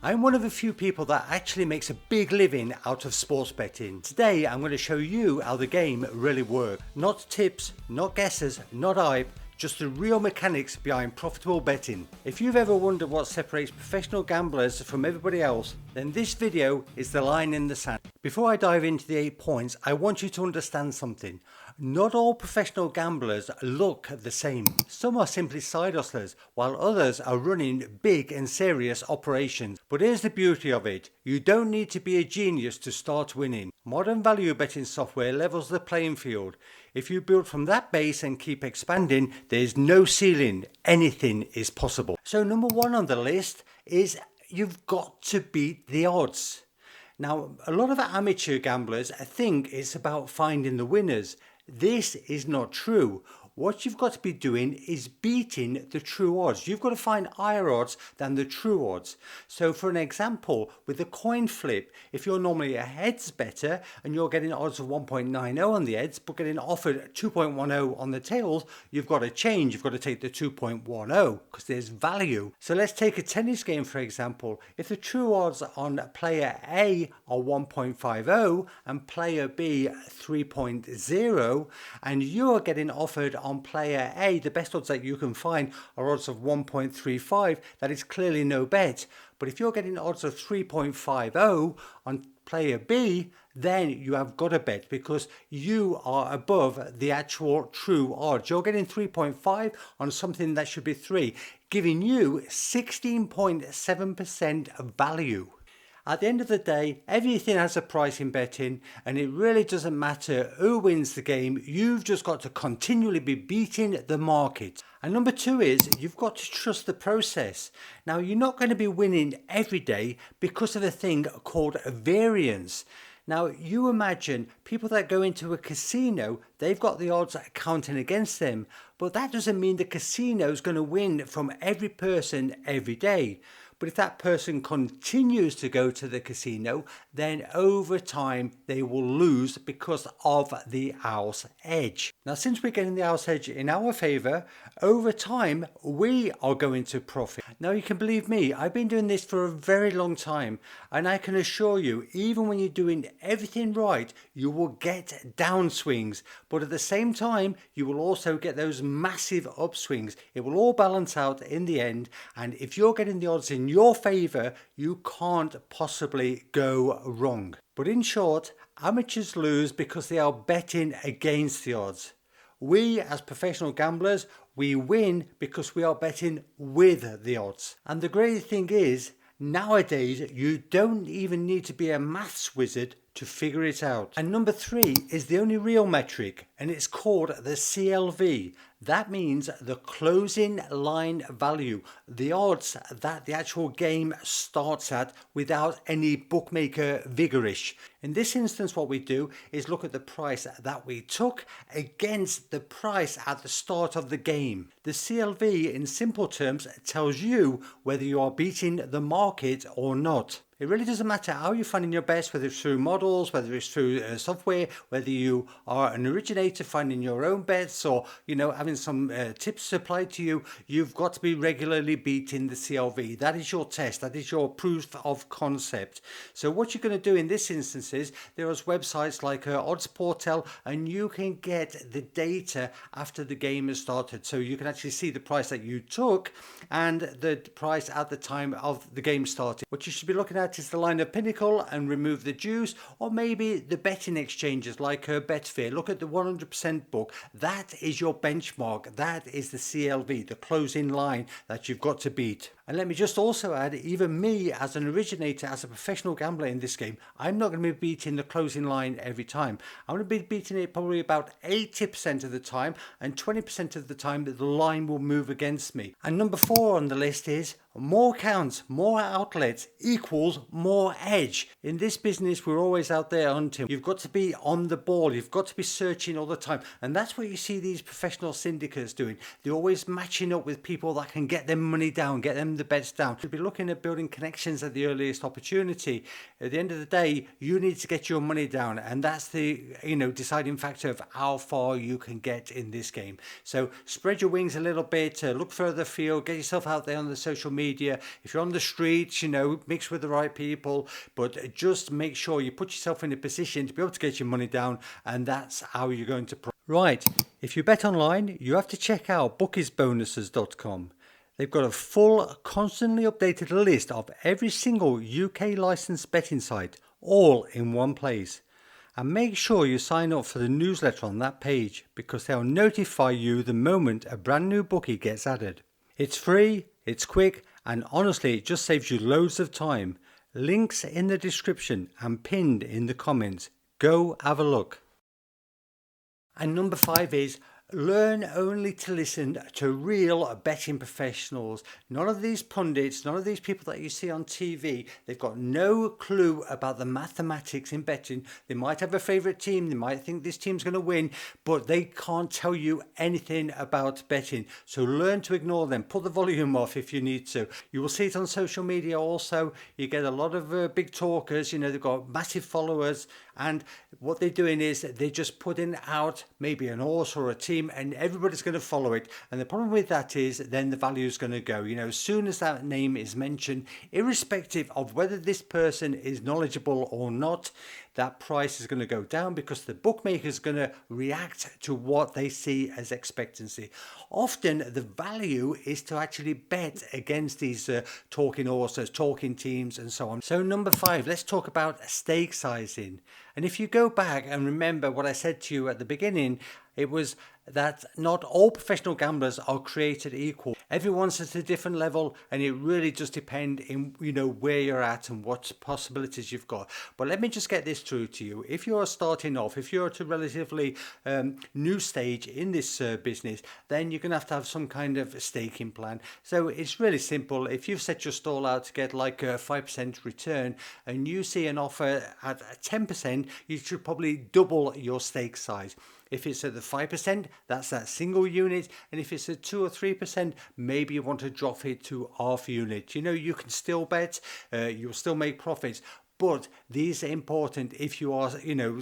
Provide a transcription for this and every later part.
I'm one of the few people that actually makes a big living out of sports betting. Today I'm going to show you how the game really works. Not tips, not guesses, not hype, just the real mechanics behind profitable betting. If you've ever wondered what separates professional gamblers from everybody else, then this video is the line in the sand. Before I dive into the 8 points, I want you to understand something. Not all professional gamblers look the same. Some are simply side hustlers, while others are running big and serious operations. But here's the beauty of it. You don't need to be a genius to start winning. Modern value betting software levels the playing field. If you build from that base and keep expanding, there's no ceiling. Anything is possible. So number one on the list is you've got to beat the odds. Now, a lot of amateur gamblers think it's about finding the winners. This is not true. What you've got to be doing is beating the true odds. You've got to find higher odds than the true odds. So for an example, with the coin flip, if you're normally a heads better and you're getting odds of 1.90 on the heads, but getting offered 2.10 on the tails, you've got to change. You've got to take the 2.10 because there's value. So let's take a tennis game, for example. If the true odds on player A are 1.50 and player B 3.0, and you're getting offered on player A, the best odds that you can find are odds of 1.35. That is clearly no bet. But if you're getting odds of 3.50 on player B, then you have got a bet because you are above the actual true odds. You're getting 3.5 on something that should be 3, giving you 16.7% value. At the end of the day, everything has a price in betting, and it really doesn't matter who wins the game. You've just got to continually be beating the market. And number two is you've got to trust the process. Now, you're not going to be winning every day because of a thing called variance. Now, you imagine people that go into a casino, they've got the odds counting against them, but that doesn't mean the casino is going to win from every person every day. But if that person continues to go to the casino, then over time they will lose because of the house edge. Now, since we're getting the house edge in our favour, over time we are going to profit. Now, you can believe me, I've been doing this for a very long time, and I can assure you, even when you're doing everything right, you will get downswings. But at the same time, you will also get those massive upswings. It will all balance out in the end, and if you're getting the odds in your favour, you can't possibly go wrong. But in short, amateurs lose because they are betting against the odds. We as professional gamblers, we win because we are betting with the odds. And the great thing is, nowadays you don't even need to be a maths wizard to figure it out. And number three is the only real metric, and it's called the CLV. That means the closing line value, the odds that the actual game starts at without any bookmaker vigorish. In this instance, what we do is look at the price that we took against the price at the start of the game. The CLV, in simple terms, tells you whether you are beating the market or not. It really doesn't matter how you're finding your best, whether it's through models, whether it's through software, whether you are an originator finding your own bets, or having some tips supplied to you. You've got to be regularly beating the CLV. That is your test. That is your proof of concept. So what you're going to do in this instance is there are websites like Odds Portal, and you can get the data after the game has started. So you can actually see the price that you took and the price at the time of the game started. What you should be looking at is the line of Pinnacle and remove the juice, or maybe the betting exchanges like Betfair. Look at the 100% book. That is your benchmark. That is the CLV, the closing line that you've got to beat. And let me just also add, even me as an originator, as a professional gambler in this game, I'm not going to be beating the closing line every time. I'm going to be beating it probably about 80% of the time, and 20% of the time the line will move against me. And number 4 on the list is more counts, more outlets equals more edge. In this business, we're always out there hunting. You've got to be on the ball. You've got to be searching all the time. And that's what you see these professional syndicates doing. They're always matching up with people that can get their money down, get them the bets down. You'll be looking at building connections at the earliest opportunity. At the end of the day, you need to get your money down, and that's the deciding factor of how far you can get in this game. So spread your wings a little bit, look further afield, get yourself out there on the social media. If you're on the streets, mix with the right people, but just make sure you put yourself in a position to be able to get your money down, and that's how you're going to Right, if you bet online, you have to check out bookiesbonuses.com. They've got a full, constantly updated list of every single UK licensed betting site, all in one place. And make sure you sign up for the newsletter on that page, because they'll notify you the moment a brand new bookie gets added. It's free, it's quick, and honestly, it just saves you loads of time. Links in the description and pinned in the comments. Go have a look. And number 5 is learn only to listen to real betting professionals. None of these pundits, none of these people that you see on TV, they've got no clue about the mathematics in betting. They might have a favourite team, they might think this team's going to win, but they can't tell you anything about betting. So learn to ignore them. Put the volume off if you need to. You will see it on social media also. You get a lot of big talkers, they've got massive followers, and what they're doing is they're just putting out maybe an horse or a team, and everybody's going to follow it. And the problem with that is then the value is going to go. As soon as that name is mentioned, irrespective of whether this person is knowledgeable or not, that price is going to go down, because the bookmaker is going to react to what they see as expectancy. Often the value is to actually bet against these talking horses, talking teams, and so on. So number 5, let's talk about stake sizing. And if you go back and remember what I said to you at the beginning, it was that not all professional gamblers are created equal. Everyone's at a different level, and it really just depends in where you're at and what possibilities you've got. But let me just get this through to you. If you're starting off, if you're at a relatively new stage in this business, then you're going to have some kind of staking plan. So it's really simple. If you've set your stall out to get like a 5% return and you see an offer at 10%, you should probably double your stake size. If it's at the 5%, that's that single unit. And if it's at 2 or 3%, maybe you want to drop it to half unit. You can still bet, you'll still make profits. But these are important if you are,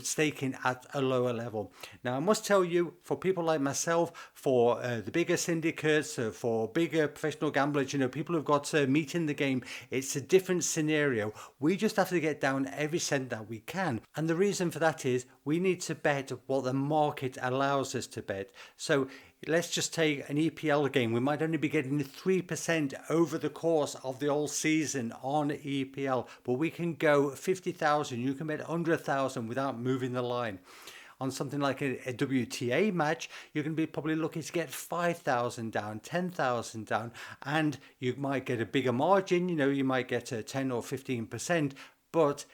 staking at a lower level. Now, I must tell you, for people like myself, for the bigger syndicates, for bigger professional gamblers, people who've got meat in the game, it's a different scenario. We just have to get down every cent that we can. And the reason for that is we need to bet what the market allows us to bet. So let's just take an EPL game. We might only be getting 3% over the course of the whole season on EPL, but we can go 50,000. You can bet 100,000 without moving the line. On something like a WTA match, you're going to be probably looking to get 5,000 down, 10,000 down, and you might get a bigger margin. You might get a 10 or 15%, but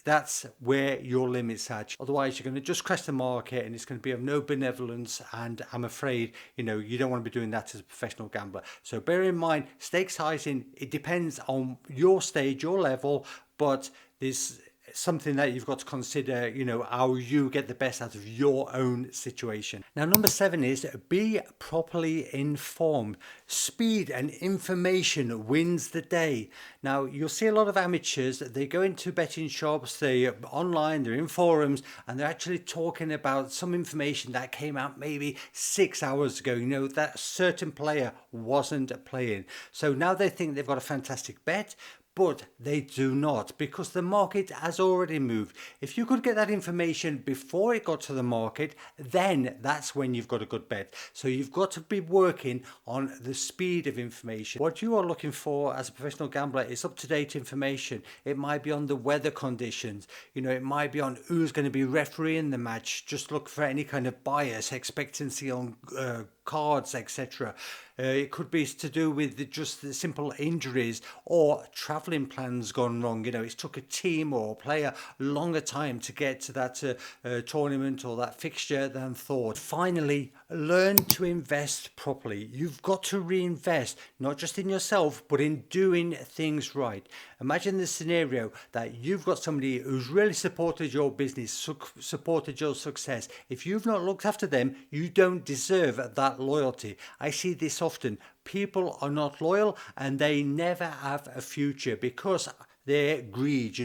that's where your limit's at. Otherwise, you're going to just crash the market, and it's going to be of no benevolence. And I'm afraid, you don't want to be doing that as a professional gambler. So bear in mind, stake sizing, it depends on your stage, your level, but there's something that you've got to consider, how you get the best out of your own situation. Now, number 7 is be properly informed. Speed and information wins the day. Now, you'll see a lot of amateurs, they go into betting shops, they're online, they're in forums, and they're actually talking about some information that came out maybe 6 hours ago, that certain player wasn't playing. So now they think they've got a fantastic bet, but they do not, because the market has already moved. If you could get that information before it got to the market, then that's when you've got a good bet. So you've got to be working on the speed of information. What you are looking for as a professional gambler is up-to-date information. It might be on the weather conditions. It might be on who's going to be refereeing the match. Just look for any kind of bias, expectancy on cards, etc. It could be to do with just the simple injuries or travelling plans gone wrong. It's took a team or a player longer time to get to that tournament or that fixture than thought. Finally, learn to invest properly. You've got to reinvest, not just in yourself, but in doing things right. Imagine the scenario that you've got somebody who's really supported your business, supported your success. If you've not looked after them, you don't deserve that about loyalty. I see this often. People are not loyal and they never have a future because their greed,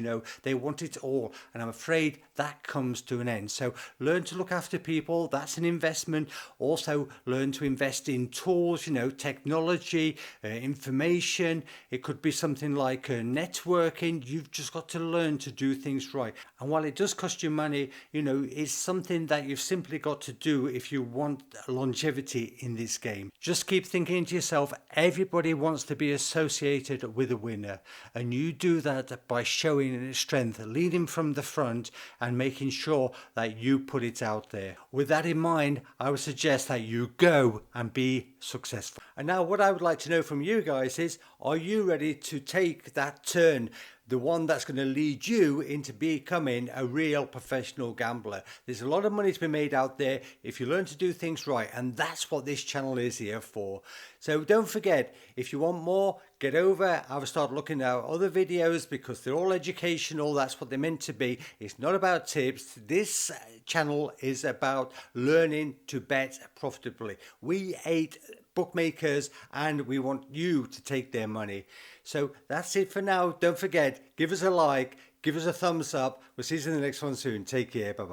they want it all. And I'm afraid that comes to an end. So learn to look after people. That's an investment. Also learn to invest in tools, technology, information. It could be something like networking. You've just got to learn to do things right. And while it does cost you money, it's something that you've simply got to do if you want longevity in this game. Just keep thinking to yourself, everybody wants to be associated with a winner. And you do that by showing its strength, leading from the front and making sure that you put it out there. With that in mind, I would suggest that you go and be successful. And now what I would like to know from you guys is, are you ready to take that turn? The one that's going to lead you into becoming a real professional gambler. There's a lot of money to be made out there if you learn to do things right, and that's what this channel is here for. So don't forget, if you want more, get over, have a start looking at other videos because they're all educational. That's what they're meant to be. It's not about tips. This channel is about learning to bet profitably. We hate bookmakers and we want you to take their money. So that's it for now. Don't forget, give us a like, give us a thumbs up. We'll see you in the next one soon. Take care. Bye bye.